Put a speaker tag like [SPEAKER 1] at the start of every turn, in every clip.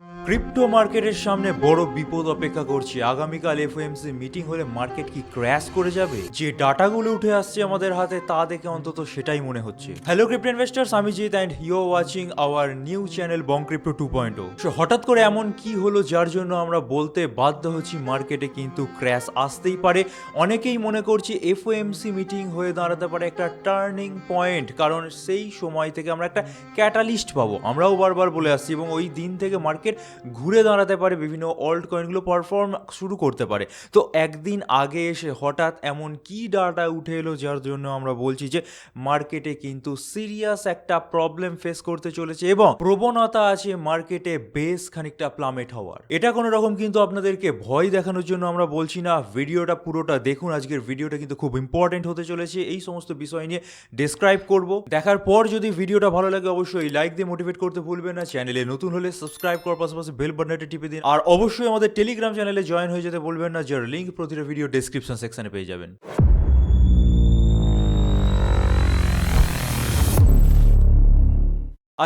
[SPEAKER 1] Crypto মার্কেটের সামনে বড় বিপদ অপেক্ষা করছে। আগামীকাল এফওএমসি মিটিং হলে মার্কেট কি ক্র্যাশ করে যাবে? যে ডাটাগুলো উঠে আসছে আমাদের হাতে তা দেখে অন্তত সেটাই মনে হচ্ছে। হ্যালো ক্রিপ্টো ইনভেস্টার্স, আমি Jeet and you are watching our new channel Bong crypto 2.0। So হঠাৎ করে এমন কি হলো যার জন্য আমরা বলতে বাধ্য হচ্ছি মার্কেটে কিন্তু ক্র্যাশ আসতেই পারে। অনেকেই মনে করছে এফওএমসি মিটিং হয়ে দাঁড়াতে পারে একটা টার্নিং পয়েন্ট, কারণ সেই সময় থেকে আমরা একটা ক্যাটালিস্ট পাবো। আমরাও বারবার বলে আসছি এবং ওই দিন থেকে মার্কেট ঘুরে দাঁড়াতে পারে, বিভিন্ন অল্ট কয়েনগুলো পারফর্ম শুরু করতে পারে। তো একদিন আগে এসে হঠাৎ এমন কি ডাটা উঠে এলো যার জন্য আমরা বলছি যে মার্কেটে কিন্তু সিরিয়াস একটা প্রবলেম ফেস করতে চলেছে এবং প্রবণতা আছে মার্কেটে বেশ খানিকটা প্লামেট হওয়ার। এটা কোনো রকম কিন্তু আপনাদেরকে ভয় দেখানোর জন্য আমরা বলছি না, ভিডিওটা পুরোটা দেখুন। আজকের ভিডিওটা কিন্তু খুব ইম্পর্টেন্ট হতে চলেছে, এই সমস্ত বিষয় নিয়ে ডেসক্রাইব করব। দেখার পর যদি ভিডিওটা ভালো লাগে অবশ্যই লাইক দিয়ে মোটিভেট করতে ভুলবেন না। চ্যানেলে নতুন হলে সাবস্ক্রাইব করার পাশাপাশি বেল বাটনটা টিপে দিন, আর অবশ্যই আমাদের টেলিগ্রাম চ্যানেলে জয়েন হয়ে যেতে বলবেন না, যার লিঙ্ক প্রতিটা ভিডিও ডেসক্রিপশন সেকশনে পেয়ে যাবেন।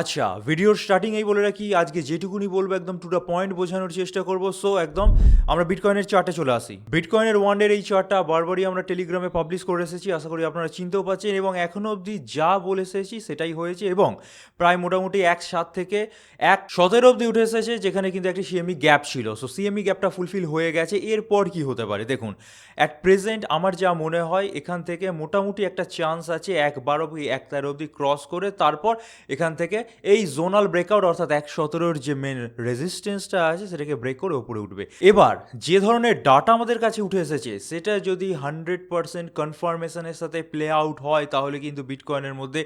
[SPEAKER 1] আচ্ছা, ভিডিওর স্টার্টিংয়েই বলে রাখি, আজকে যেটুকুনি বলবো একদম টু দ্য পয়েন্ট বোঝানোর চেষ্টা করবো। সো একদম আমরা বিটকয়েনের চার্টে চলে আসি। বিটকয়েনের ওয়ান ডের এই চার্টটা বারবারই আমরা টেলিগ্রামে পাবলিশ করে এসেছি, আশা করি আপনারা চিনতেও পাচ্ছেন, এবং এখনও অবধি যা বলে এসেছি সেটাই হয়েছে এবং প্রায় মোটামুটি 1.7 থেকে 1.17 অবধি উঠে এসেছে, যেখানে কিন্তু একটি সিএমই গ্যাপ ছিল। সো সিএমই গ্যাপটা ফুলফিল হয়ে গেছে। এরপর কি হতে পারে দেখুন, অ্যাট প্রেজেন্ট আমার যা মনে হয় এখান থেকে মোটামুটি একটা চান্স আছে 1.12 অবধি ক্রস করে তারপর এখান থেকে এই জোনাল ব্রেকআউট অর্থাৎ 1.17 যে মেন রেজিস্ট্যান্সটা আছে সেটাকে ব্রেক করে উপরে উঠবে। এবার যে ধরনের ডাটা আমাদের কাছে উঠে এসেছে সেটা যদি 100% কনফার্মেশনের সাথে প্লে আউট হয় তাহলে কিন্তু বিটকয়েনের মধ্যে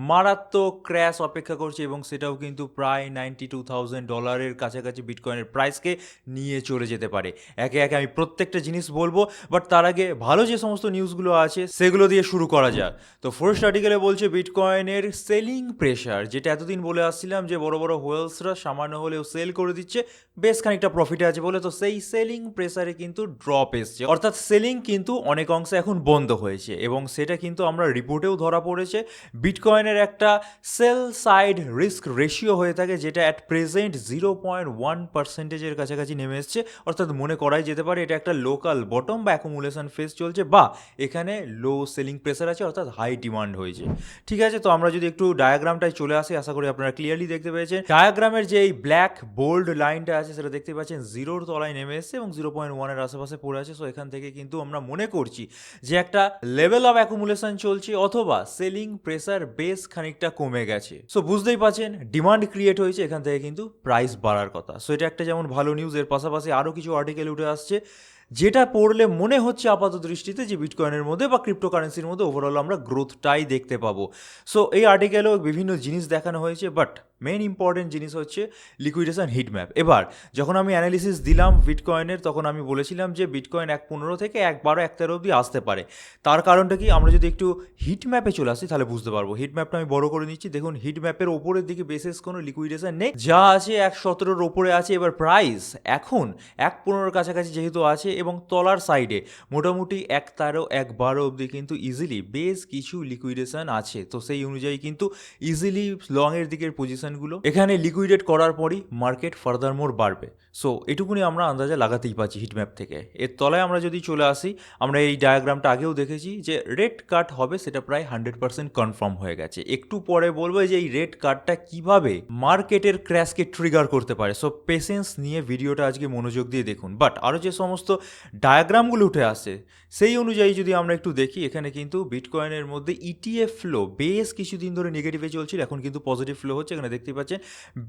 [SPEAKER 1] মারাত্মক ক্র্যাশ অপেক্ষা করছে এবং সেটাও কিন্তু প্রায় $92,000 কাছাকাছি বিটকয়েনের প্রাইসকে নিয়ে চলে যেতে পারে। একে একে আমি প্রত্যেকটা জিনিস বলবো, বাট তার আগে ভালো যে সমস্ত নিউজগুলো আছে সেগুলো দিয়ে শুরু করা যাক। তো ফার্স্ট আর্টিকেলে বলছে বিটকয়েনের সেলিং প্রেশার, যেটা এতদিন বলে আসছিলাম যে বড় বড় হোয়েলসরা সামান্য হলেও সেল করে দিচ্ছে, বেশ খানিকটা প্রফিটে আছে বলে। তো সেই সেলিং প্রেসারে কিন্তু ড্রপ এসছে, অর্থাৎ সেলিং কিন্তু অনেক অংশে এখন বন্ধ হয়েছে এবং সেটা কিন্তু আমরা রিপোর্টেও ধরা পড়েছে। বিটকয়েনের একটা সেল সাইড রিস্ক রেশিও হয়ে থাকে, যেটা অ্যাট প্রেজেন্ট 0.1%-এর কাছাকাছি নেমে এসছে, অর্থাৎ মনে করাই যেতে পারে এটা একটা লোকাল বটম বা অ্যাকুমুলেশন ফেজ চলছে, বা এখানে লো সেলিং প্রেসার আছে অর্থাৎ হাই ডিমান্ড হয়েছে। ঠিক আছে, তো আমরা যদি একটু ডায়াগ্রামটায় চলে আসি, আশা করি আপনারা ক্লিয়ারলি দেখতে পেয়েছেন। ডায়াগ্রামের যে এই ব্ল্যাক বোল্ড লাইনটা আছে সেটা দেখতে পাচ্ছেন জিরোর তলায় নেমে এসছে এবং 0.1-এর আশেপাশে পড়ে আছে। সো এখান থেকে কিন্তু আমরা মনে করছি যে একটা লেভেল অফ অ্যাকুমুলেশন চলছে অথবা সেলিং প্রেসার বেশ খানিকটা কমে গেছে। সো বুঝতেই পাচ্ছেন ডিমান্ড ক্রিয়েট হয়েছে, এখান থেকে কিন্তু প্রাইস বাড়ার কথা। সো এটা একটা যেমন ভালো নিউজ, এর পাশাপাশি আরও কিছু আর্টিকেল উঠে আসছে যেটা পড়লে মনে হচ্ছে আপাত দৃষ্টিতে যে বিটকয়েনের মধ্যে বা ক্রিপ্টোকারেন্সির মধ্যে ওভারঅল আমরা গ্রোথটাই দেখতে পাবো। সো এই আর্টিকেলেও বিভিন্ন জিনিস দেখানো হয়েছে, বাট মেন ইম্পর্টেন্ট জিনিস হচ্ছে লিকুইডেশন হিট ম্যাপ। এবার যখন আমি অ্যানালিসিস দিলাম বিটকয়েনের তখন আমি বলেছিলাম যে বিটকয়েন 1.15 থেকে 1.12-1.13 অবধি আসতে পারে। তার কারণটা কি, আমরা যদি একটু হিট ম্যাপে চলে আসি তাহলে বুঝতে পারবো। হিট ম্যাপটা আমি বড় করে নিচ্ছি, দেখুন হিট ম্যাপের ওপরের দিকে বিশেষ কোনো লিকুইডেশন নেই, যা আছে 1.17-র ওপরে আছে। এবার প্রাইস এখন 1.15-র কাছাকাছি যেহেতু আছে এবং তলার সাইডে মোটামুটি 1.13 1.12 অবধি কিন্তু ইজিলি বেশ কিছু লিকুইডেশন আছে। তো সেই অনুযায়ী কিন্তু ইজিলি লংয়ের দিকের পজিশনগুলো এখানে লিকুইডেট করার পরই মার্কেট ফার্দার মোর বাড়বে। সো এটুকুনি আমরা আন্দাজে লাগাতেই পাচ্ছি হিট ম্যাপ থেকে। এর তলায় আমরা যদি চলে আসি, আমরা এই ডায়াগ্রামটা আগেও দেখেছি যে রেড কাট হবে, সেটা প্রায় 100% কনফার্ম হয়ে গেছে। একটু পরে বলবো যে এই রেড কাটটা কিভাবে মার্কেটের ক্র্যাশকে ট্রিগার করতে পারে। সো পেশেন্স নিয়ে ভিডিওটা আজকে মনোযোগ দিয়ে দেখুন। বাট আরও যে সমস্ত ডায়াগ্রামগুলো উঠে আসে সেই অনুযায়ী যদি আমরা একটু দেখি, এখানে কিন্তু বিটকয়েনের মধ্যে ইটিএফ ফ্লো বেশ কিছুদিন ধরে নেগেটিভে চলছিল, এখন কিন্তু পজিটিভ ফ্লো হচ্ছে। এখানে দেখতে পাচ্ছেন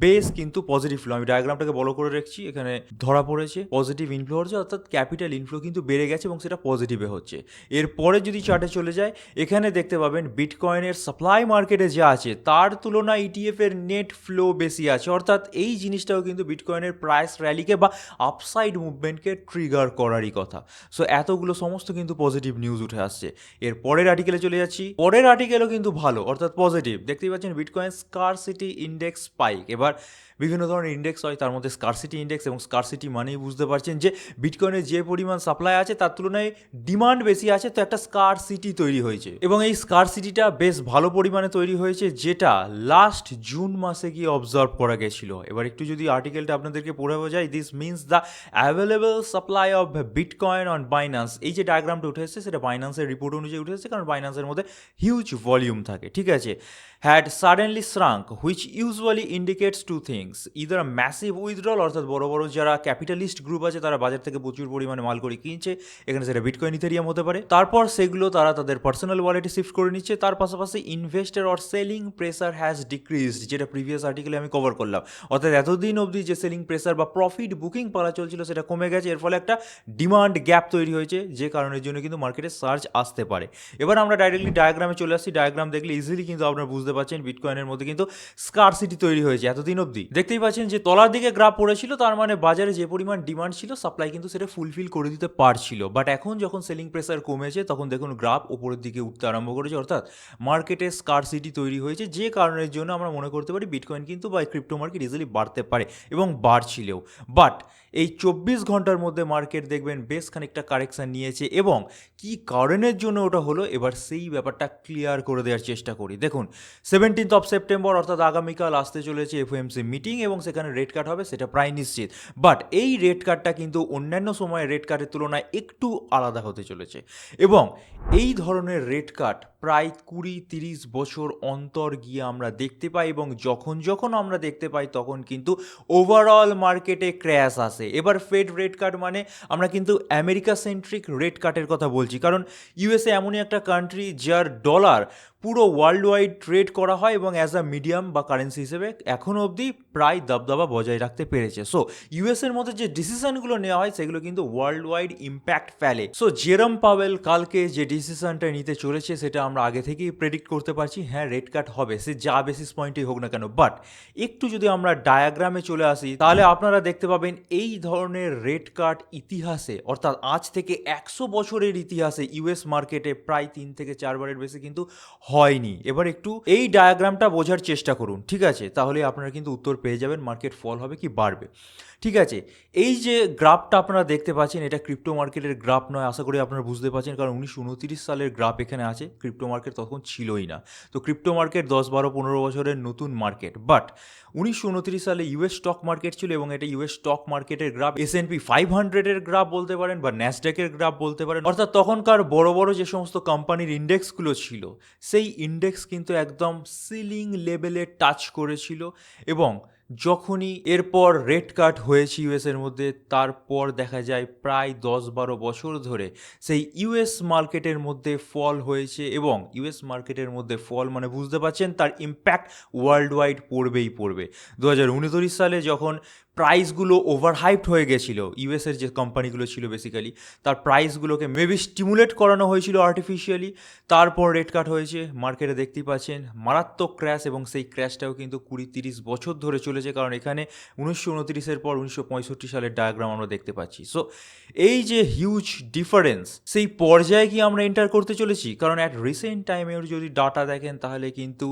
[SPEAKER 1] বেশ কিন্তু পজিটিভ ফ্লো। আমি ডায়াগ্রামটাকে বড় করে রাখছি, এখানে ধরা পড়েছে পজিটিভ ইনফ্লো হচ্ছে, অর্থাৎ ক্যাপিটাল ইনফ্লো কিন্তু বেড়ে গেছে এবং সেটা পজিটিভে হচ্ছে। এরপরে যদি চার্টে চলে যায়, এখানে দেখতে পাবেন বিটকয়েনের সাপ্লাই মার্কেটে যা আছে তার তুলনায় ইটিএফ এর নেট ফ্লো বেশি আছে, অর্থাৎ এই জিনিসটাও কিন্তু বিটকয়েনের প্রাইস র্যালিকে বা আপসাইড মুভমেন্টকে ট্রিগার করে। করারই কথা। সো এতগুলো সমস্ত কিন্তু পজিটিভ নিউজ উঠে আসছে। এর পরের আর্টিকেলে চলে যাচ্ছি। পরের আর্টিকেলও কিন্তু ভালো, অর্থাৎ পজিটিভ। দেখতেই পাচ্ছেন বিটকয়েন স্কারসিটি ইন্ডেক্স স্পাইক। এবার বিভিন্ন ধরনের ইন্ডেক্স হয়, তার মধ্যে স্কারসিটি ইন্ডেক্স, এবং স্কারসিটি মানেই বুঝতে পারছেন যে বিটকয়েনের যে পরিমাণ সাপ্লাই আছে তার তুলনায় ডিমান্ড বেশি আছে, তো একটা স্কারসিটি তৈরি হয়েছে। এবং এই স্কারসিটিটা বেশ ভালো পরিমাণে তৈরি হয়েছে, যেটা লাস্ট জুন মাসে গিয়ে অবজার্ভ করা গেছিল। এবার একটু যদি আর্টিকেলটা আপনাদেরকে পড়ে বোঝাই, this means the available supply of bitcoin on Binance. এই যে ডায়াগ্রামটা উঠে এসেছে সেটা বাইন্যান্সের রিপোর্ট অনুযায়ী উঠে এসেছে, কারণ বাইন্যান্সের মধ্যে হিউজ ভলিউম থাকে, ঠিক আছে। Had suddenly shrunk which usually indicates two things, either massive withdrawal, অর্থাৎ বড় বড় যারা ক্যাপিটালিস্ট গ্রুপ আছে তারা বাজার থেকে প্রচুর পরিমাণে মাল করে কিনছে, এখানে সেটা বিটকয়েন ইথেরিয়াম হতে পারে। তারপর সেগুলো তারা তাদের পার্সোনাল ওয়ালেটে শিফট করে নিচ্ছে। তার পাশাপাশি investor or selling pressure has decreased, যেটা প্রিভিয়াস আর্টিকেলে আমি কভার করলাম। অর্থাৎ এতদিন অবধি যে সেলিং প্রেসার বা প্রফিট বুকিং পালা চলছিল সেটা কমে গেছে। এর ফলে একটা ডিমান্ড গ্যাপ তৈরি হয়েছে, যে কারণের জন্য কিন্তু মার্কেটে সার্জ আসতে পারে। এবার আমরা ডাইরেক্টলি ডায়াগ্রামে চলে আসছি। ডায়াগ্রাম দেখলে ইজিলি কিন্তু আপনারা বুঝতে পারছেন বিটকয়েনের মধ্যে কিন্তু স্কারসিটি তৈরি হয়েছে এতদিন অবধি। দেখতেই পাচ্ছেন যে তলার দিকে গ্রাফ পড়েছিল, তার মানে বাজারে যে পরিমাণ ডিমান্ড ছিল সাপ্লাই কিন্তু সেটা ফুলফিল করে দিতে পারছিল। বাট এখন যখন সেলিং প্রেসার কমেছে তখন দেখুন গ্রাফ উপরের দিকে উঠতে আরম্ভ করেছে, অর্থাৎ মার্কেটে স্কারসিটি তৈরি হয়েছে, যে কারণের জন্য আমরা মনে করতে পারি বিটকয়েন কিন্তু বা ক্রিপ্টো মার্কেট ইজিলি বাড়তে পারে, এবং বাড়ছিলেও। বাট এই 24 ঘন্টার মধ্যে মার্কেট দেখবেন বেশ খানিকটা কারেকশান নিয়েছে, এবং কি কারণের জন্য ওটা হলো এবার সেই ব্যাপারটা ক্লিয়ার করে দেওয়ার চেষ্টা করি। দেখুন 17th অফ সেপ্টেম্বর অর্থাৎ আগামীকাল আসতে চলেছে এফওএমসি মিটিং, এবং সেখানে রেট কাট হবে, সেটা প্রায় নিশ্চিত। বাট এই রেট কাটটা কিন্তু অন্যান্য সময়ের রেট কাটের তুলনায় একটু আলাদা হতে চলেছে, এবং এই ধরনের রেট কাট প্রায় 20-30 বছর অন্তর গিয়ে আমরা দেখতে পাই, এবং যখন যখন আমরা দেখতে পাই তখন কিন্তু ওভারঅল মার্কেটে ক্র্যাশ আসে। এবার ফেড রেট কাট মানে আমরা কিন্তু আমেরিকা সেন্ট্রিক রেট কাটের কথা বলছি, কারণ ইউএসএ এমনই একটা কান্ট্রি যার ডলার পুরো ওয়ার্ল্ড ওয়াইড ট্রেড করা হয়, এবং অ্যাজ আ মিডিয়াম বা কারেন্সি হিসেবে এখনও অবধি প্রায় দাবদাবা বজায় রাখতে পেরেছে। সো ইউএসএর মধ্যে যে ডিসিশনগুলো নেওয়া হয় সেগুলো কিন্তু ওয়ার্ল্ড ওয়াইড ইম্প্যাক্ট ফেলে। সো জেরম পাওয়েল কালকে যে ডিসিশনটা নিতে চলেছে সেটা আমরা আগে থেকেই প্রেডিক্ট করতে পারছি, হ্যাঁ রেট কাট হবে, সে যা বেসিস পয়েন্টেই হোক না কেন। বাট একটু যদি আমরা ডায়াগ্রামে চলে আসি তাহলে আপনারা দেখতে পাবেন এই ধরনের রেট কাট ইতিহাসে, অর্থাৎ আজ থেকে 100 বছরের ইতিহাসে ইউএস মার্কেটে প্রায় 3 থেকে 4 বারের বেশি কিন্তু হয়নি। এবার একটু এই ডায়াগ্রামটা বোঝার চেষ্টা করুন, ঠিক আছে, তাহলে আপনারা কিন্তু উত্তর পেয়ে যাবেন মার্কেট ফল হবে কি বাড়বে। ঠিক আছে, এই যে গ্রাফটা আপনারা দেখতে পাচ্ছেন এটা ক্রিপ্টো মার্কেটের গ্রাফ নয়, আশা করি আপনারা বুঝতে পারছেন, কারণ 1929 সালের গ্রাফ এখানে আছে। ক্রিপ্টো মার্কেট তখন ছিলই না, তো ক্রিপ্টো মার্কেট 10-12-15 বছরের নতুন মার্কেট। বাট 1929 সালে ইউএস স্টক মার্কেট ছিল, এবং এটা ইউএস স্টক মার্কেটের গ্রাফ, S&P 500-এর গ্রাফ বলতে পারেন বা ন্যাসড্যাকের গ্রাফ বলতে পারেন। অর্থাৎ তখনকার বড় বড় যে সমস্ত কোম্পানির ইন্ডেক্সগুলো ছিল সেই ইন্ডেক্স কিন্তু একদম সিলিং লেভেলে টাচ করেছিল, এবং যখনই এরপর রেট কাট হয়েছে ইউএসের মধ্যে তারপর দেখা যায় প্রায় 10-12 বছর ধরে সেই ইউএস মার্কেটের মধ্যে ফল হয়েছে, এবং ইউএস মার্কেটের মধ্যে ফল মানে বুঝতে পারছেন তার ইম্প্যাক্ট ওয়ার্ল্ড ওয়াইড পড়বেই পড়বে। 2029 সালে যখন প্রাইসগুলো ওভারহাইপড হয়ে গেছিলো, ইউএসের যে কোম্পানিগুলো ছিল বেসিক্যালি তার প্রাইসগুলোকে মেবি স্টিমুলেট করানো হয়েছিল আর্টিফিশিয়ালি, তারপর রেট কাট হয়েছে, মার্কেটে দেখতেই পাচ্ছেন মারাত্মক ক্র্যাশ, এবং সেই ক্র্যাশটাও কিন্তু 20-30 বছর ধরে চলেছে, কারণ এখানে 1929-এর পর 1965 সালের ডায়াগ্রাম আমরা দেখতে পাচ্ছি। সো এই যে হিউজ ডিফারেন্স, সেই পর্যায়ে কি আমরা এন্টার করতে চলেছি? কারণ অ্যাট রিসেন্ট টাইমের যদি ডাটা দেখেন তাহলে কিন্তু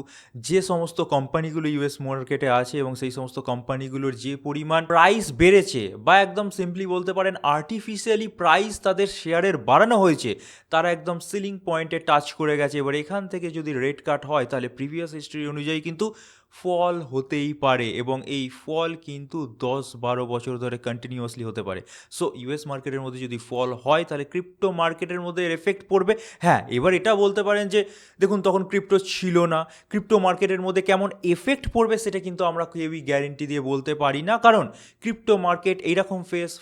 [SPEAKER 1] যে সমস্ত কোম্পানিগুলো ইউএস মার্কেটে আছে এবং সেই সমস্ত কোম্পানিগুলোর যে পরিমাণ প্রাইস বেড়েছে, বা একদম সিম্পলি বলতে পারেন আর্টিফিশিয়ালি প্রাইস তাদের শেয়ারের বাড়ানো হয়েছে, তারা একদম সিলিং পয়েন্টে টাচ করে গেছে। এবার এখান থেকে যদি রেট কাট হয় তাহলে প্রিভিয়াস হিস্ট্রি অনুযায়ী কিন্তু ফল হতেই পারে, এবং এই ফল কিন্তু 10-12 বছর ধরে কন্টিনিউয়াসলি হতে পারে। সো ইউএস মার্কেটের মধ্যে যদি ফল হয় তাহলে ক্রিপ্টো মার্কেটের মধ্যে এর এফেক্ট পড়বে। হ্যাঁ, এবার এটা বলতে পারেন যে দেখুন তখন ক্রিপ্টো ছিল না, ক্রিপ্টো মার্কেটের মধ্যে কেমন এফেক্ট পড়বে সেটা কিন্তু আমরা কেউই গ্যারেন্টি দিয়ে বলতে পারি না, কারণ ক্রিপ্টো মার্কেট এইরকম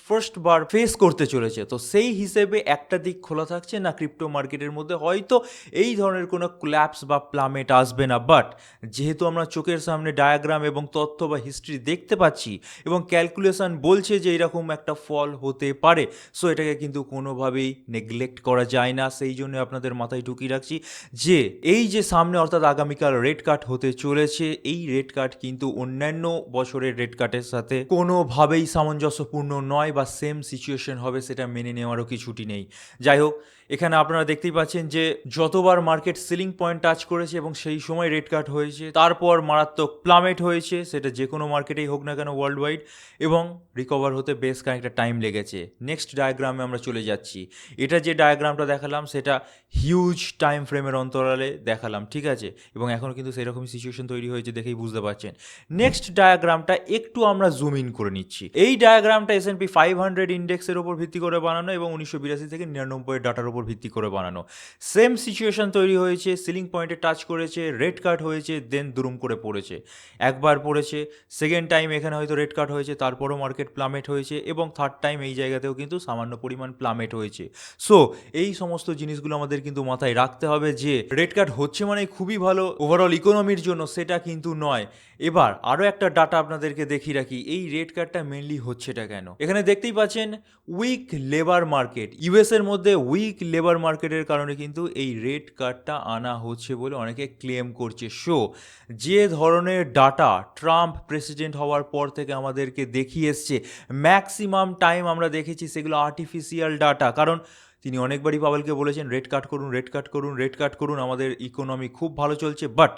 [SPEAKER 1] ফার্স্টবার ফেস করতে চলেছে। তো সেই হিসেবে একটা দিক খোলা থাকছে না, ক্রিপ্টো মার্কেটের মধ্যে হয়তো এই ধরনের কোনো ক্ল্যাপস বা প্লামেট আসবে না। বাট যেহেতু আমরা চোখে চোখের সামনে ডায়াগ্রাম এবং তথ্য বা হিস্ট্রি দেখতে পাচ্ছি এবং ক্যালকুলেশন বলছে যে এরকম একটা ফল হতে পারে, সো এটাকে কিন্তু কোনোভাবেই নেগলেক্ট করা যায় না। সেই জন্য আপনাদের মাথায় ঢুকিয়ে রাখছি যে এই যে সামনে অর্থাৎ আগামীকাল রেড কাট হতে চলেছে, এই রেড কাট কিন্তু অন্যান্য বছরের রেড কাটের সাথে কোনোভাবেই সামঞ্জস্যপূর্ণ নয় বা সেম সিচুয়েশন হবে, সেটা মেনে নেওয়ারও কিছুটি নেই। যাই হোক, এখানে আপনারা দেখতেই পাচ্ছেন যে যতবার মার্কেট সিলিং পয়েন্ট টাচ করেছে এবং সেই সময় রেড কাট হয়েছে, তারপর মারাত্মক প্লামেট হয়েছে, সেটা যে কোনো মার্কেটেই হোক না কেন ওয়ার্ল্ড ওয়াইড, এবং রিকভার হতে বেশ খানিকটা টাইম লেগেছে। নেক্সট ডায়াগ্রামে আমরা চলে যাচ্ছি। এটা যে ডায়াগ্রামটা দেখালাম সেটা হিউজ টাইম ফ্রেমের অন্তরালে দেখালাম, ঠিক আছে, এবং এখন কিন্তু সেরকমই সিচুয়েশন তৈরি হয়েছে, দেখেই বুঝতে পারছেন। নেক্সট ডায়াগ্রামটা একটু আমরা জুম ইন করে নিচ্ছি। এই ডায়াগ্রামটা S&P 500 ইন্ডেক্সের ওপর ভিত্তি করে বানানো এবং 1982 থেকে 99 ডাটার ওপর ভিত্তি করে বানানো। সেম সিচুয়েশন তৈরি হয়েছে, সিলিং পয়েন্টে টাচ করেছে, রেড কাট হয়েছে, দেন দুরুম করে পড়েছে। একবার পড়েছে, সেকেন্ড টাইম এখানে হয়তো রেড কাট হয়েছে, তারপরও মার্কেট প্লামেট হয়েছে, এবং থার্ড টাইম এই জায়গাতেও কিন্তু সামান্য পরিমাণ প্লামেট হয়েছে। সো এই সমস্ত জিনিসগুলো আমাদের কিন্তু মাথায় রাখতে হবে যে রেড কাট হচ্ছে মানে খুবই ভালো ওভারঅল ইকোনমির জন্য, সেটা কিন্তু নয়। এবার আরও একটা ডাটা আপনাদেরকে দেখিয়ে রাখি, এই রেড কাটটা মেনলি হচ্ছেটা কেন। এখানে দেখতেই পাচ্ছেন উইক লেবার মার্কেট, ইউএস এর মধ্যে উইক লেবার মার্কেটের কারণে কিন্তু এই রেড কাটটা আনা হচ্ছে বলে অনেকে ক্লেম করছে। সো যে ধরনের ডাটা ট্রাম্প প্রেসিডেন্ট হওয়ার পর থেকে আমাদেরকে দেখিয়ে এসছে, ম্যাক্সিমাম টাইম আমরা দেখেছি সেগুলো আর্টিফিশিয়াল ডাটা, কারণ তিনি অনেকবারই পাওয়েলকে বলেছেন রেড কাট করুন, রেড কাট করুন, রেড কাট করুন, আমাদের ইকোনমি খুব ভালো চলছে। বাট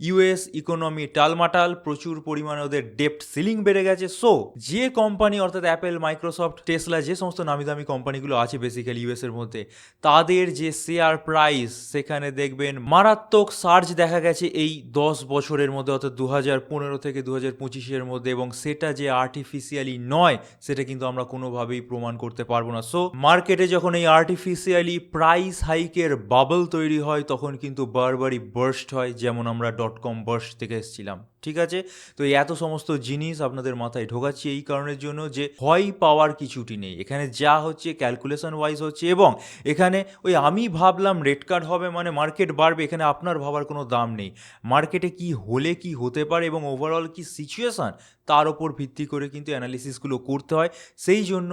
[SPEAKER 1] ইউএস ইকোনমি টালমাটাল, প্রচুর পরিমাণে ওদের ডেপ্ট সিলিং বেড়ে গেছে। সো যে কোম্পানি অর্থাৎ অ্যাপেল, মাইক্রোসফট, টেসলা, যে সমস্ত নামি দামি কোম্পানিগুলো আছে বেসিক্যালি ইউএস এর মধ্যে, তাদের যে শেয়ার প্রাইস, সেখানে দেখবেন মারাত্মক সার্জ দেখা গেছে এই 10 বছরের মধ্যে, অর্থাৎ 2015 থেকে 2025 মধ্যে, এবং সেটা যে আর্টিফিশিয়ালি নয় সেটা কিন্তু আমরা কোনোভাবেই প্রমাণ করতে পারবো না। সো মার্কেটে যখন এই আর্টিফিশিয়ালি প্রাইস হাইকের বাবল তৈরি হয়, তখন কিন্তু বারবারই বার্স্ট হয়, যেমন আমরা .com বার্স্ট থেকে এসেছিলাম, ঠিক আছে। তো এই এত সমস্ত জিনিস আপনাদের মাথায় ঢোকাচ্ছি এই কারণের জন্য যে ভয় পাওয়ার কিছুটি নেই, এখানে যা হচ্ছে ক্যালকুলেশন ওয়াইজ হচ্ছে, এবং এখানে ওই আমি ভাবলাম রেড কাট হবে মানে মার্কেট বাড়বে, এখানে আপনার ভাবার কোনো দাম নেই। মার্কেটে কি হলে কি হতে পারে এবং ওভারঅল কি সিচুয়েশান, তার ওপর ভিত্তি করে কিন্তু অ্যানালিসিসগুলো করতে হয়, সেই জন্য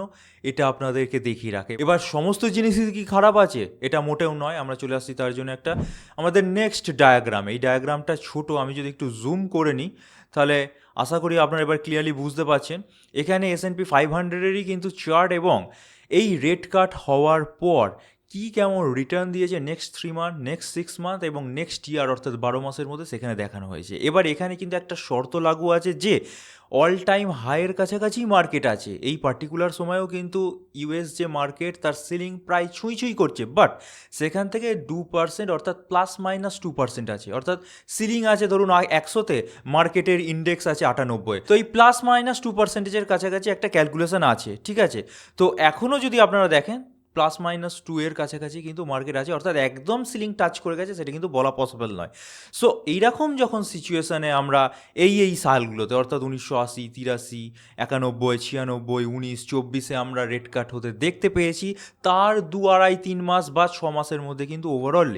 [SPEAKER 1] এটা আপনাদেরকে দেখিয়ে রাখে। এবার সমস্ত জিনিসই কি খারাপ আছে, এটা মোটেও নয়। আমরা চলে আসছি তার জন্য একটা আমাদের নেক্সট ডায়াগ্রাম। এই ডায়াগ্রামটা ছোট, আমি যদি একটু জুম করে নিই তাহলে আশা করি আপনারা এবার ক্লিয়ারলি বুঝতে পারছেন। এখানে S&P 500-এরই কিন্তু চার্ট, এবং এই রেড কাট হওয়ার পর কি কেমন রিটার্ন দিয়েছে নেক্সট 3 মান্থ, নেক্সট 6 মান্থ এবং নেক্সট ইয়ার অর্থাৎ 12 মাসের মধ্যে, সেখানে দেখানো হয়েছে। এবার এখানে কিন্তু একটা শর্ত লাগু আছে যে অল টাইম হাইয়ের কাছাকাছি মার্কেট আছে। এই পার্টিকুলার সময়েও কিন্তু ইউএস যে মার্কেট তার সিলিং প্রায় ছুঁই করছে, বাট সেখান থেকে 2% অর্থাৎ +-2% আছে, অর্থাৎ সিলিং আছে ধরুন 100-তে, মার্কেটের ইন্ডেক্স আছে 98, তো এই +-2%-এর কাছাকাছি একটা ক্যালকুলেশন আছে, ঠিক আছে। তো এখনও যদি আপনারা দেখেন +-2 এর কাছাকাছি কিন্তু মার্কেট আছে, অর্থাৎ একদম সিলিং টাচ করে গেছে সেটা কিন্তু বলা পসিবল নয়। সো এইরকম যখন সিচুয়েশানে আমরা এই সালগুলোতে অর্থাৎ 1980, 83, 91, 96, 19, 24-এ আমরা রেড কাট হতে দেখতে পেয়েছি, তার 2-2.5-3 মাস বা 6 মাসের মধ্যে কিন্তু ওভারঅল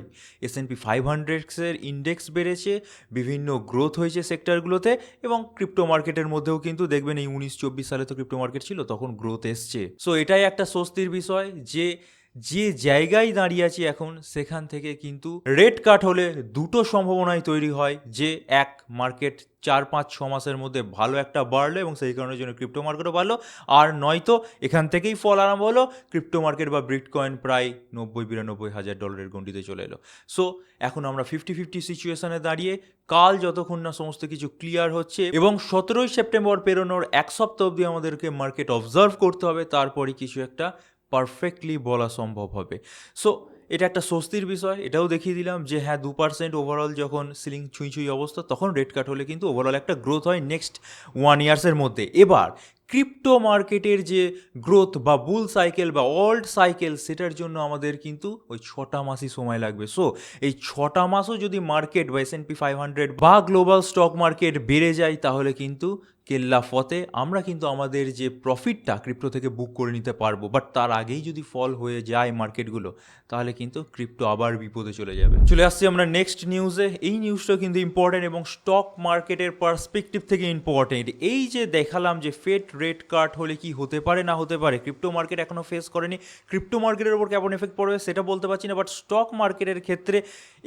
[SPEAKER 1] S&P 500-এর ইন্ডেক্স বেড়েছে, বিভিন্ন গ্রোথ হয়েছে সেক্টরগুলোতে, এবং ক্রিপ্টো মার্কেটের মধ্যেও কিন্তু দেখবেন এই 19-24 সালে তো ক্রিপ্টো মার্কেট ছিল, তখন গ্রোথ এসছে। সো এটাই একটা স্বস্তির বিষয় যে যে জায়গায় দাঁড়িয়ে আছি এখন, সেখান থেকে কিন্তু রেড কাট হলে দুটো সম্ভাবনাই তৈরি হয়, যে এক মার্কেট 4-5-6 মাসের মধ্যে ভালো একটা বাড়লো এবং সেই কারণের জন্য ক্রিপ্টো মার্কেটও বাড়লো, আর নয়তো এখান থেকেই ফল আরম্ভ হলো, ক্রিপ্টো মার্কেট বা বিটকয়েন প্রায় 90-92 হাজার ডলারের গণ্ডিতে চলে এলো। সো এখন আমরা 50-50 সিচুয়েশনে দাঁড়িয়ে, কাল যতক্ষণ না সমস্ত কিছু ক্লিয়ার হচ্ছে এবং 17ই সেপ্টেম্বর পেরোনোর এক সপ্তাহ অবধি আমাদেরকে মার্কেট অবজার্ভ করতে হবে, তারপরই কিছু একটা পারফেক্টলি বলা সম্ভব হবে। সো এটা একটা স্বস্তির বিষয়, এটাও দেখিয়ে দিলাম যে হ্যাঁ 2% ওভারঅল যখন সিলিং ছুঁই অবস্থা, তখন রেড কাট হলে কিন্তু ওভারঅল একটা গ্রোথ হয় নেক্সট 1 ইয়ার্সের মধ্যে। এবার ক্রিপ্টো মার্কেটের যে গ্রোথ বা বুল সাইকেল বা অল্ড সাইকেল, সেটার জন্য আমাদের কিন্তু ওই 6টা মাসই সময় লাগবে। সো এই 6টা মাসও যদি মার্কেট বা S&P 500 বা গ্লোবাল স্টক মার্কেট বেড়ে যায়, তাহলে কিন্তু কেল্লা ফতে আমরা কিন্তু আমাদের যে প্রফিটটা ক্রিপ্টো থেকে বুক করে নিতে পারবো। বাট তার আগেই যদি ফল হয়ে যায় মার্কেটগুলো, তাহলে কিন্তু ক্রিপ্টো আবার বিপদে চলে যাবে। চলে আসছি আমরা নেক্সট নিউজে। এই নিউজটা কিন্তু ইম্পর্টেন্ট এবং স্টক মার্কেটের পার্সপেক্টিভ থেকে ইম্পর্টেন্ট। এই যে দেখালাম যে ফেড রেট কাট হলে কি হতে পারে না হতে পারে, ক্রিপ্টো মার্কেট এখনও ফেস করেনি। ক্রিপ্টো মার্কেটের উপর কেমন এফেক্ট পড়বে সেটা বলতে পারছি না, বাট স্টক মার্কেটের ক্ষেত্রে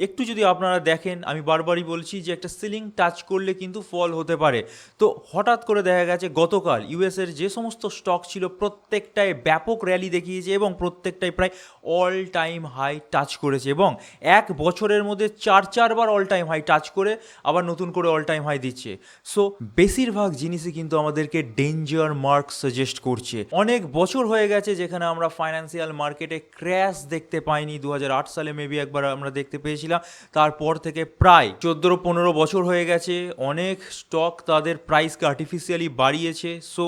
[SPEAKER 1] একটু যদি আপনারা দেখেন, আমি বারবারই বলছি যে একটা সিলিং টাচ করলে কিন্তু ফল হতে পারে। তো হঠাৎ করে দেখা গেছে গতকাল ইউএসের যে সমস্ত স্টক ছিল প্রত্যেকটায় ব্যাপক র্যালি দেখিয়েছে এবং প্রত্যেকটাই প্রায় অল টাইম হাই টাচ করেছে, এবং এক বছরের মধ্যে চারবার অল টাইম হাই টাচ করে আবার নতুন করে অল টাইম হাই দিচ্ছে। সো বেশিরভাগ জিনিসই কিন্তু আমাদেরকে ডেঞ্জার মার্ক সাজেস্ট করছে। অনেক বছর হয়ে গেছে যেখানে আমরা ফাইন্যান্সিয়াল মার্কেটে ক্র্যাশ দেখতে পাইনি। 2008 সালে মেবি একবার আমরা দেখতে পেয়েছিলাম। তারপর থেকে প্রায় 14-15 বছর হয়ে গেছে। অনেক স্টক তাদের প্রাইসকে আর্টিফিশিয়ালি বাড়িয়েছে। সো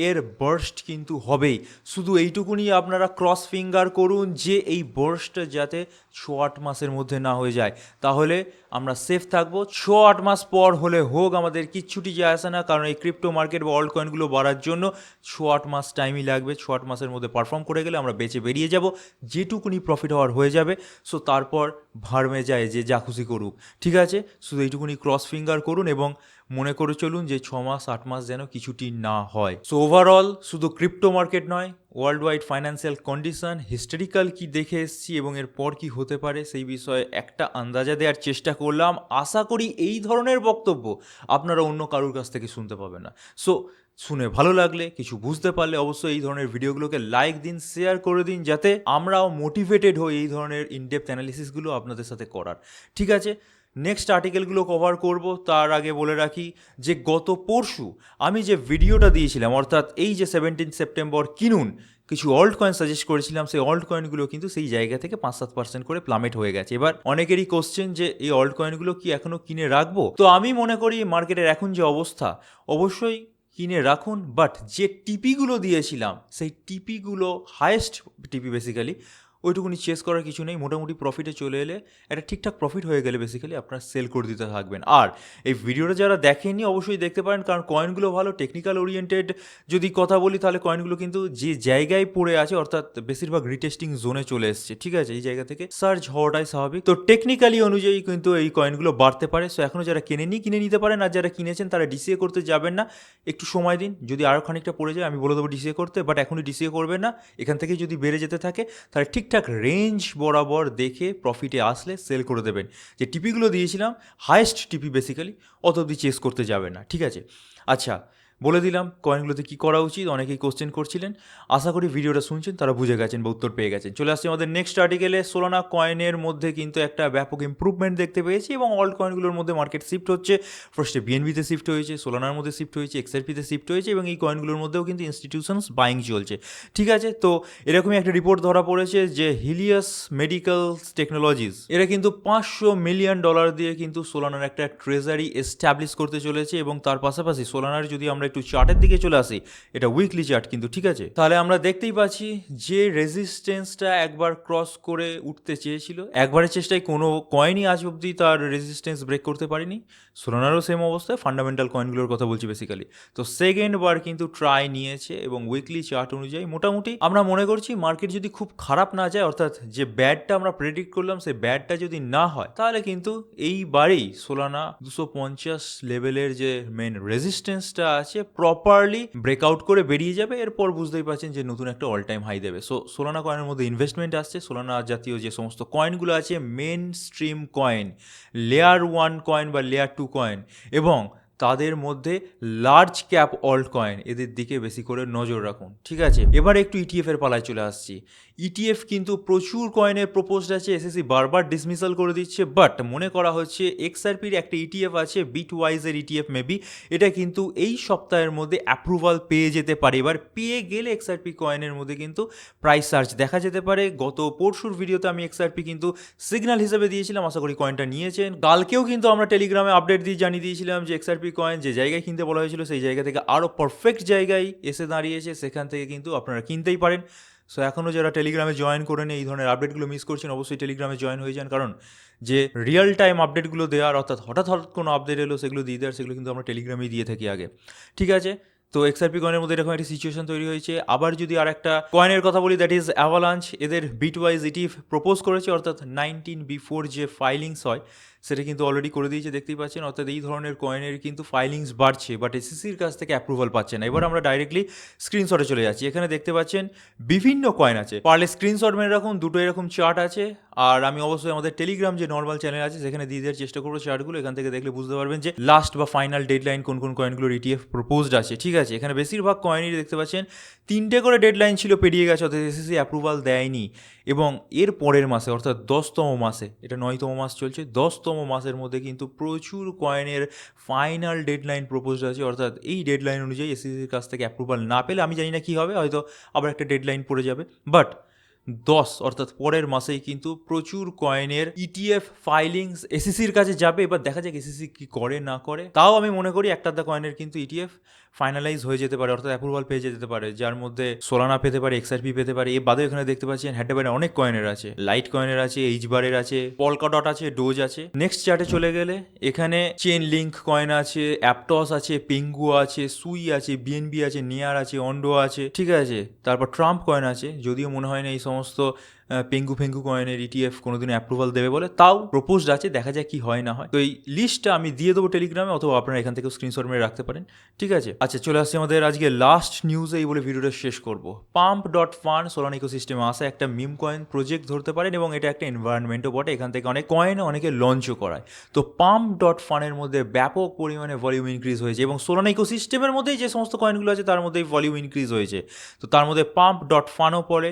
[SPEAKER 1] এর বার্স্ট কিন্তু হবেই। শুধু এইটুকুনি আপনারা ক্রস ফিঙ্গার করুন যে এই বার্স্টটা যাতে 6-8 মাসের মধ্যে না হয়ে যায়, তাহলে আমরা সেফ থাকবো। 6-8 মাস পর হলে হোক, আমাদের কিচ্ছুটি যায় আসে না, কারণ এই ক্রিপ্টো মার্কেট বা অল্ট কয়েনগুলো বাড়ার জন্য 6-8 মাস টাইমই লাগবে। 6-8 মাসের মধ্যে পারফর্ম করে গেলে আমরা বেঁচে বেরিয়ে যাব, যেটুকুনি প্রফিট হওয়ার হয়ে যাবে। সো তারপর ভাড়মে যায় যে যা খুশি করুক, ঠিক আছে? শুধু এইটুকুনি ক্রস ফিঙ্গার করুন এবং মনে করে চলুন যে 6 মাস 8 মাস যেন কিছুটি না হয়। সো ওভারঅল শুধু ক্রিপ্টো মার্কেট নয়, world wide financial condition historical কি দেখে এসেছি এবং এরপর কি হতে পারে সেই বিষয়ে একটা আন্দাজা দেওয়ার চেষ্টা করলাম। আশা করি এই ধরনের বক্তব্য আপনারা অন্য কারোর কাছ থেকে শুনতে পাবেন না। সো শুনে ভালো লাগলে, কিছু বুঝতে পারলে অবশ্যই এই ধরনের ভিডিওগুলোকে লাইক দিন, শেয়ার করে দিন, যাতে আমরাও মোটিভেটেড হই এই ধরনের ইনডেপথ অ্যানালিসিসগুলো আপনাদের সাথে করার। ঠিক আছে, নেক্সট আর্টিকেলগুলো কভার করব। তার আগে বলে রাখি যে গত পরশু আমি যে ভিডিওটা দিয়েছিলাম, অর্থাৎ এই যে 17 সেপ্টেম্বর কিনুন, কিছু অল্ট কয়েন সাজেস্ট করেছিলাম, সেই অল্ট কয়েনগুলো কিন্তু সেই জায়গা থেকে 5-7% করে প্লামেট হয়ে গেছে। এবার অনেকেরই কোশ্চেন যে এই অল্ট কয়েনগুলো কি এখনও কিনে রাখবো? তো আমি মনে করি মার্কেটের এখন যে অবস্থা, অবশ্যই কিনে রাখুন। বাট যে টিপিগুলো দিয়েছিলাম সেই টিপিগুলো, হায়েস্ট টিপি বেসিক্যালি, ওইটুকুনি চেস করার কিছু নেই। মোটামুটি প্রফিটে চলে এলে, একটা ঠিকঠাক প্রফিট হয়ে গেলে বেসিক্যালি আপনারা সেল করে দিতে থাকবেন। আর এই ভিডিওটা যারা দেখেননি অবশ্যই দেখতে পারেন, কারণ কয়েনগুলো ভালো। টেকনিক্যাল ওরিয়েন্টেড যদি কথা বলি, তাহলে কয়েনগুলো কিন্তু যে জায়গায় পড়ে আছে, অর্থাৎ বেশিরভাগ রিটেস্টিং জোনে চলে এসছে, ঠিক আছে? এই জায়গা থেকে সার্চ হওয়াটাই স্বাভাবিক। তো টেকনিক্যালি অনুযায়ী কিন্তু এই কয়েনগুলো বাড়তে পারে। সো এখনও যারা কিনেনি কিনে নিতে পারেন, আর যারা কিনেছেন তারা ডিসিএ করতে যাবেন না, একটু সময় দিন। যদি আরও খানিকটা পড়ে যায় আমি বলে দেবো ডিসিএ করতে, বাট এখনই ডিসিএ করবেন না। এখান থেকে যদি বেড়ে যেতে থাকে তাহলে ঠিকঠাক রেঞ্জ বরাবর দেখে প্রফিটে আসলে সেল করে দেবেন। যে টিপিগুলো দিয়েছিলাম, হায়েস্ট টিপি বেসিক্যালি, অত অবধি চেস করতে যাবে না, ঠিক আছে? আচ্ছা, বলে দিলাম কয়েনগুলোতে কী করা উচিত। অনেকেই কোশ্চেন করছিলেন, আশা করি ভিডিওটা শুনছেন তারা বুঝে গেছেন বা উত্তর পেয়ে গেছেন। চলে আসছে আমাদের নেক্সট আর্টিকেলে। সোলানা কয়েনের মধ্যে কিন্তু একটা ব্যাপক ইম্প্রুভমেন্ট দেখতে পেয়েছি এবং অল্ট কয়েনগুলোর মধ্যে মার্কেট শিফট হচ্ছে। ফার্স্টে বিএনবিতে শিফট হয়েছে, সোলানার মধ্যে শিফট হয়েছে, এক্সআরপিতে শিফট হয়েছে, এবং এই কয়েনগুলোর মধ্যেও কিন্তু ইনস্টিটিউশনস বাইং চলছে, ঠিক আছে? তো এরকমই একটা রিপোর্ট ধরা পড়েছে যে হিলিয়াস মেডিকেল টেকনোলজিস, এরা কিন্তু $500 মিলিয়ন দিয়ে কিন্তু সোলানার একটা ট্রেজারি এস্টাবলিশ করতে চলেছে। এবং তার পাশাপাশি সোলানার যদি আমরা একটু চার্টের দিকে চলে আসি, এটা উইকলি চার্ট কিন্তু, ঠিক আছে? তাহলে আমরা দেখতেই পাচ্ছি যে রেজিস্ট্যান্সটা একবার ক্রস করে উঠতে চেয়েছিল, একবারের চেষ্টায় কোনো কয়েনই আজ অবধি তার রেজিস্ট্যান্স ব্রেক করতে পারেনি। সোলানারও সেম অবস্থায়, ফান্ডামেন্টাল কয়েনগুলোর কথা বলছি বেসিক্যালি। তো সেকেন্ড বার কিন্তু ট্রাই নিয়েছে এবং উইকলি চার্ট অনুযায়ী মোটামুটি আমরা মনে করছি মার্কেট যদি খুব খারাপ না যায়, অর্থাৎ যে ব্যাডটা আমরা প্রেডিক্ট করলাম সেই ব্যাডটা যদি না হয়, তাহলে কিন্তু এইবারেই সোলানা 250 লেভেলের যে মেন রেজিস্ট্যান্সটা আছে প্রপারলি ব্রেকআউট করে বেরিয়ে যাবে। এরপর বুঝতেই পারছেন যে নতুন একটা অল টাইম হাই দেবে। সো সোলানা কয়েনের মধ্যে ইনভেস্টমেন্ট আসছে। সোলানা জাতীয় যে সমস্ত কয়েনগুলো আছে, mainstream coin, layer 1 coin বা লেয়ার 2 কয়েন, এবং তাদের মধ্যে লার্জ ক্যাপ অল্ট কয়েন, এদের দিকে বেশি করে নজর রাখুন, ঠিক আছে? এবার একটু ইটিএফ এর পালায় চলে আসছি। ইটিএফ কিন্তু প্রচুর কয়েনের প্রপোজড আছে, এসএসসি বারবার ডিসমিসাল করে দিচ্ছে। বাট মনে করা হচ্ছে এক্সআরপির একটা ইটিএফ আছে, বিটওয়াইজের ইটিএফ মেবি, এটা কিন্তু এই সপ্তাহের মধ্যে অ্যাপ্রুভাল পেয়ে যেতে পারে। এবার পেয়ে গেলে এক্সআরপি কয়েনের মধ্যে কিন্তু প্রাইস সার্চ দেখা যেতে পারে। গত পরশুর ভিডিওতে আমি এক্সআরপি কিন্তু সিগন্যাল হিসেবে দিয়েছিলাম, আশা করি কয়েনটা নিয়েছেন। কালকেও কিন্তু আমরা টেলিগ্রামে আপডেট দিয়ে জানিয়ে দিয়েছিলাম যে এক্সআরপি কয়েন যে জায়গায় কিনতে বলা হয়েছিল সেই জায়গা থেকে আরও পারফেক্ট জায়গায় এসে দাঁড়িয়েছে, সেখান থেকে কিন্তু আপনারা কিনতেই পারেন। সো এখনও যারা টেলিগ্রামে জয়েন করে নিয়ে এই ধরনের আপডেটগুলো মিস করছেন, অবশ্যই টেলিগ্রামে জয়েন হয়ে যান, কারণ যে রিয়েল টাইম আপডেটগুলো দেওয়ার, অর্থাৎ হঠাৎ কোনো আপডেট এলো সেগুলো দিয়ে দেওয়ার, সেগুলো কিন্তু আমরা টেলিগ্রামেই দিয়ে থাকি আগে। ঠিক আছে, তো এক্সআরপি কয়েনের মধ্যে এরকম একটা সিচুয়েশন তৈরি হয়েছে। আবার যদি আর একটা কয়েনের কথা বলি, দ্যাট ইজ অ্যাভালাঞ্চ। এদের বিটওয়াইজ ইটিএফ প্রপোজ করেছে, অর্থাৎ 19B4 যে ফাইলিংস হয় সেটা কিন্তু অলরেডি করে দিয়েছে, দেখতেই পাচ্ছেন। অর্থাৎ এই ধরনের কয়েনের কিন্তু ফাইলিংস বাড়ছে, বাট এসিসির কাছ থেকে অ্যাপ্রুভাল পাচ্ছে না। এবার আমরা ডাইরেক্টলি স্ক্রিনশটে চলে যাচ্ছি। এখানে দেখতে পাচ্ছেন বিভিন্ন কয়েন আছে, পারলে স্ক্রিনশট মেরে রাখুন, দুটো এরকম চার্ট আছে। আর আমি অবশ্যই আমাদের টেলিগ্রাম যে নর্মাল চ্যানেল আছে সেখানে দিয়ে দেওয়ার চেষ্টা করবো চার্টগুলো। এখান থেকে দেখলে বুঝতে পারবেন যে লাস্ট বা ফাইনাল ডেডলাইন কোন কোন কয়েনগুলোর ইটিএফ প্রপোজড আছে। ঠিক আছে, এখানে বেশিরভাগ কয়েনই দেখতে পাচ্ছেন 3টে করে ডেডলাইন ছিল, পেরিয়ে গেছে, অর্থাৎ এসিসি অ্যাপ্রুভাল দেয়নি। এবং এর পরের মাসে, অর্থাৎ 10তম মাসে, এটা 9তম মাস চলছে, 10তম মাসের মধ্যে কিন্তু প্রচুর কয়েনের ফাইনাল ডেডলাইন প্রপোজড আছে। অর্থাৎ এই ডেডলাইন অনুযায়ী এসিসির কাছ থেকে অ্যাপ্রুভাল না পেলে আমি জানি না কী হবে, হয়তো আবার একটা ডেডলাইন পড়ে যাবে, বাট 10 অর্থাৎ পরের মাসেই কিন্তু প্রচুর কয়েনের ইটিএফ ফাইলিংস এসিসির কাছে যাবে। এবার দেখা যাক এসিসি কি করে না করে। তাও আমি মনে করি একটা আধা কয়েনের কিন্তু ইটিএফ ফাইনালাইজ হয়ে যেতে পারে, অর্থাৎ অ্যাপ্রুভাল পেয়ে যেতে পারে, যার মধ্যে সোলানা পেতে পারে, এক্সআরপি পেতে পারে। এ বাদেও এখানে দেখতে পাচ্ছেন হ্যাডেবারে অনেক কয়েনের আছে, লাইট কয়েনের আছে, এইচবারের আছে, পলকা ডট আছে, ডোজ আছে। নেক্সট চার্টে চলে গেলে এখানে চেন লিঙ্ক কয়েন আছে, অ্যাপটস আছে, পেঙ্গু আছে, সুই আছে, বিএনবি আছে, নিয়ার আছে, অন্ডো আছে। ঠিক আছে, তারপর ট্রাম্প কয়েন আছে, যদিও মনে হয় না এই সমস্ত পেঙ্গু কয়েনের ইটিএফ কোনোদিন অ্যাপ্রুভাল দেবে বলে, তাও প্রপোজড আছে, দেখা যায় কি হয় না হয়। তো এই লিস্টটা আমি দিয়ে দেবো টেলিগ্রামে, অথবা আপনারা এখান থেকে স্ক্রিনশট মেরে রাখতে পারেন। ঠিক আছে, আচ্ছা চলে আসছে আমাদের আজকে লাস্ট নিউজে, এই বলে ভিডিওটা শেষ করব। পাম্প.ফান সোলানা ইকোসিস্টেমে আসা একটা মিম কয়েন প্রজেক্ট ধরতে পারেন, এবং এটা একটা এনভায়রনমেন্টও বটে, এখান থেকে অনেক কয়েন অনেকে লঞ্চও করায়। তো পাম্প.ফানের মধ্যে ব্যাপক পরিমাণে ভলিউম ইনক্রিজ হয়েছে, এবং সোলানা ইকোসিস্টেমের মধ্যেই যে সমস্ত কয়েনগুলো আছে তার মধ্যেই ভলিউম ইনক্রিজ হয়েছে। তো তার মধ্যে পাম্প.ফানও পড়ে,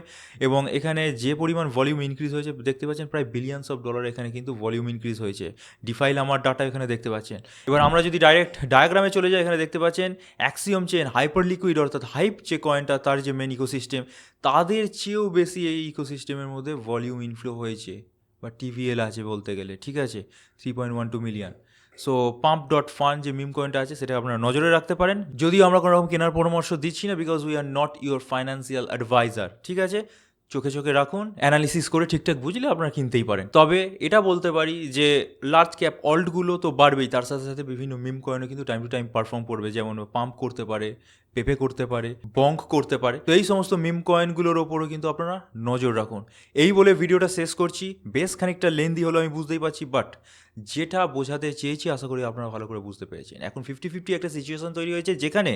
[SPEAKER 1] এবং এখানে যে পরিমাণ ভলিউম ইনক্রিজ হয়েছে দেখতে পাচ্ছেন, প্রায় বিলিয়নস অফ ডলার এখানে কিন্তু ভলিউম ইনক্রিজ হয়েছে। ডিফাইল আমার ডাটা এখানে দেখতে পাচ্ছেন। এবার আমরা যদি ডাইরেক্ট ডায়াগ্রামে চলে যাই, এখানে দেখতে পাচ্ছেন অ্যাক্সিওম চেন, হাইপার লিকুইড, অর্থাৎ হাইপ যে কয়েনটা, তার যে মেন ইকোসিস্টেম, তাদের চেয়েও বেশি এই ইকোসিস্টেমের মধ্যে ভলিউম ইনফ্লো হয়েছে, বা টিভিএল আছে বলতে গেলে। ঠিক আছে, 3.12 মিলিয়ন। সো পাম্প.ফান যে মিম কয়েনটা আছে সেটা আপনারা নজরে রাখতে পারেন, যদিও আমরা কোনো রকম কেনার পরামর্শ দিচ্ছি না, because we are not your financial advisor. ঠিক আছে, চোখে চোখে রাখুন, অ্যানালিসিস করে ঠিকঠাক বুঝলে আপনারা কিনতেই পারেন। তবে এটা বলতে পারি যে লার্জ ক্যাপ অল্টগুলো তো বাড়বেই, তার সাথে সাথে বিভিন্ন মিম কয়েনও কিন্তু টাইম টু টাইম পারফর্ম করবে, যেমন পাম্প করতে পারে, পেপে করতে পারে, বঙ্ক করতে পারে। তো এই সমস্ত মিম কয়েনগুলোর ওপরও কিন্তু আপনারা নজর রাখুন। এই বলে ভিডিওটা শেষ করছি। বেশ খানিকটা লেন্দি হলো আমি বুঝতেই পারছি, বাট যেটা বোঝাতে চেয়েছি আশা করি আপনারা ভালো করে বুঝতে পেরেছেন। এখন 50-50 একটা সিচুয়েশন তৈরি হয়েছে, যেখানে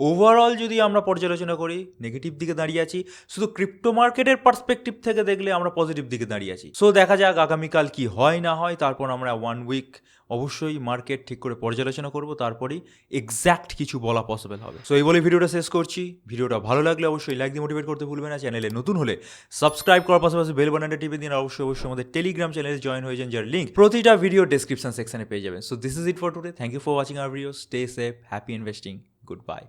[SPEAKER 1] ওভারঅল যদি আমরা পর্যালোচনা করি নেগেটিভ দিকে দাঁড়িয়ে আছি, শুধু ক্রিপ্টো মার্কেটের পার্সপেক্টিভ থেকে দেখলে আমরা পজিটিভ দিকে দাঁড়িয়ে আছি। সো দেখা যাক আগামীকাল কি হয় না হয়, তারপর আমরা 1 উইক অবশ্যই মার্কেট ঠিক করে পর্যালোচনা করব, তারপরেই এক্স্যাক্ট কিছু বলা পসিবল হবে। সো এই বলে ভিডিওটা শেষ করছি। ভিডিওটা ভালো লাগলে অবশ্যই লাইক দিয়ে মোটিভেট করতে ভুলবেন না। চ্যানেলে নতুন হলে সাবস্ক্রাইব করার পাশাপাশি বেল বাটনটা টিপে দিন। অবশ্যই আমাদের টেলিগ্রাম চ্যানেলে জয়েন হয়ে যান, যার লিঙ্ক প্রতিটা ভিডিও ডেসক্রিপশন সেকশনে পেয়ে যাবেন। So this is it for today. Thank you for watching our video. Stay safe, happy investing, good bye.